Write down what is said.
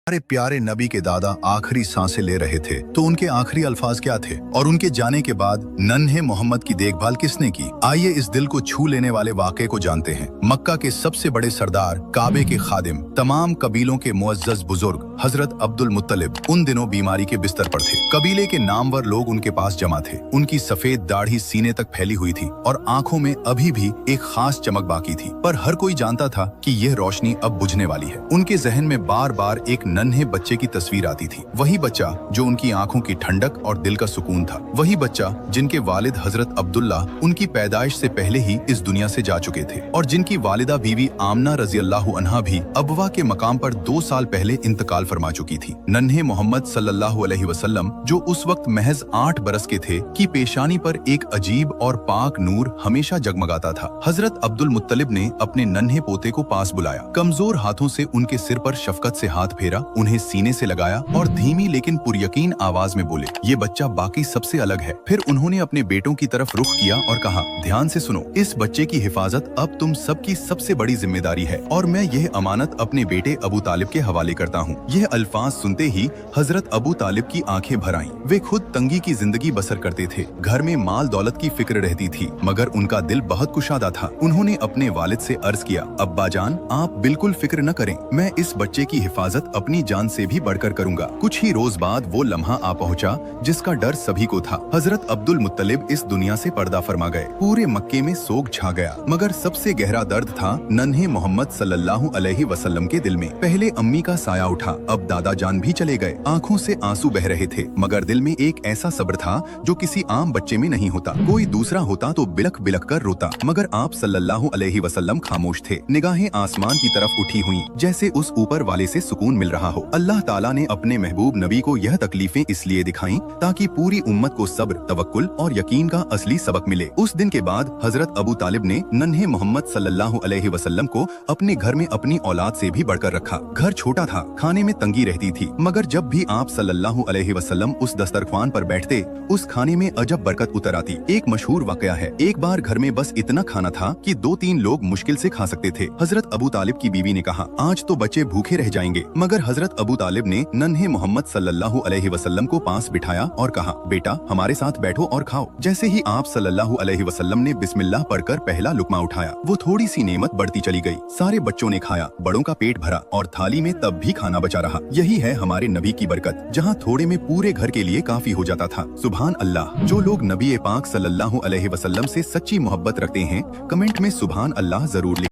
हमारे प्यारे नबी के दादा आखिरी सांसें ले रहे थे तो उनके आखिरी अल्फाज क्या थे और उनके जाने के बाद नन्हे मोहम्मद की देखभाल किसने की। आइए इस दिल को छू लेने वाले वाक़े को जानते हैं। मक्का के सबसे बड़े सरदार, काबे के खादिम, तमाम कबीलों के मुअज़्ज़ज़ बुजुर्ग हजरत अब्दुल मुत्तलिब उन दिनों बीमारी के बिस्तर पर थे। कबीले के नामवर लोग उनके पास जमा थे। उनकी सफेद दाढ़ी सीने तक फैली हुई थी और आंखों में अभी भी एक खास चमक बाकी थी, पर हर कोई जानता था कि यह रोशनी अब बुझने वाली है। उनके जहन में बार बार एक नन्हे बच्चे की तस्वीर आती थी, वही बच्चा जो उनकी आंखों की ठंडक और दिल का सुकून था, वही बच्चा जिनके वालिद हजरत अब्दुल्ला उनकी पैदाइश से पहले ही इस दुनिया से जा चुके थे और जिनकी वालिदा बीवी आमना रजी अल्लाहु अन्हा भी अबवा के मकाम पर 2 साल पहले इंतकाल फरमा चुकी थी। नन्हे मोहम्मद सल्लल्लाहु अलैहि वसल्लम जो उस वक्त महज 8 बरस के थे की पेशानी पर एक अजीब और पाक नूर हमेशा जगमगाता था। हजरत अब्दुल मुत्तलिब ने अपने नन्हे पोते को पास बुलाया, कमजोर हाथों से उनके सिर पर शफकत से हाथ फेरा, उन्हें सीने से लगाया और धीमी लेकिन पुरयकीन आवाज में बोले, ये बच्चा बाकी सबसे अलग है। फिर उन्होंने अपने बेटों की तरफ रुख किया और कहा, ध्यान से सुनो, इस बच्चे की हिफाजत अब तुम सबकी सबसे बड़ी जिम्मेदारी है और मैं यह अमानत अपने बेटे अबू तालिब के हवाले करता हूँ। यह अल्फाज सुनते ही हजरत अबू तालिब की आंखें भर आईं। वे खुद तंगी की जिंदगी बसर करते थे, घर में माल दौलत की फिक्र रहती थी, मगर उनका दिल बहुत कुशादा था। उन्होंने अपने वालिद से अर्ज किया, अब्बा जान, आप बिल्कुल फिक्र न करें, मैं इस बच्चे की हिफाजत अपनी जान से भी बढ़कर करूंगा। कुछ ही रोज बाद वो लम्हा आ पहुंचा जिसका डर सभी को था। हजरत अब्दुल मुत्तलिब इस दुनिया से पर्दा फरमा गए। पूरे मक्के में सोग छा गया, मगर सबसे गहरा दर्द था नन्हे मोहम्मद सल्लल्लाहु अलैहि वसल्लम के दिल में। पहले अम्मी का साया उठा, अब दादा जान भी चले गए। आंखों से आंसू बह रहे थे, मगर दिल में एक ऐसा सब्र था जो किसी आम बच्चे में नहीं होता। कोई दूसरा होता तो बिलख बिलख कर रोता, मगर आप सल्लल्लाहु अलैहि वसल्लम खामोश थे। निगाहें आसमान की तरफ उठी हुई, जैसे उस ऊपर वाले से सुकून मिल रहा हो। अल्लाह ताला ने अपने महबूब नबी को यह तकलीफें इसलिए दिखाई ताकि पूरी उम्मत को सब्र, तवक्कुल और यकीन का असली सबक मिले। उस दिन के बाद हजरत अबू तालिब ने नन्हे मोहम्मद सल्लल्लाहु अलैहि वसल्लम को अपने घर में अपनी औलाद से भी बढ़कर रखा। घर छोटा था, खाने में तंगी रहती थी, मगर जब भी आप सल्लल्लाहु अलैहि वसल्लम उस दस्तरख्वान पर बैठते, उस खाने में अजब बरकत उतर आती। एक मशहूर वाकया है, एक बार घर में बस इतना खाना था कि 2-3 लोग मुश्किल से खा सकते थे। हजरत अबू तालिब की बीवी ने कहा, आज तो बच्चे भूखे रह जाएंगे, मगर हजरत अबू तालिब ने नन्हे मोहम्मद सल्लल्लाहु अलैहि वसल्लम को पास बिठाया और कहा, बेटा हमारे साथ बैठो और खाओ। जैसे ही आप सल्लल्लाहु अलैहि वसल्लम ने बिस्मिल्लाह पढ़कर पहला लुकमा उठाया, वो थोड़ी सी नेमत बढ़ती चली गई। सारे बच्चों ने खाया, बड़ों का पेट भरा और थाली में तब भी खाना बचा रहा। यही है हमारे नबी की बरकत, जहाँ थोड़े में पूरे घर के लिए काफी हो जाता था। सुभान अल्लाह। जो लोग नबी पाक सल्लल्लाहु अलैहि वसल्लम से सच्ची मोहब्बत रखते हैं, कमेंट में सुभान अल्लाह जरूर लिखें।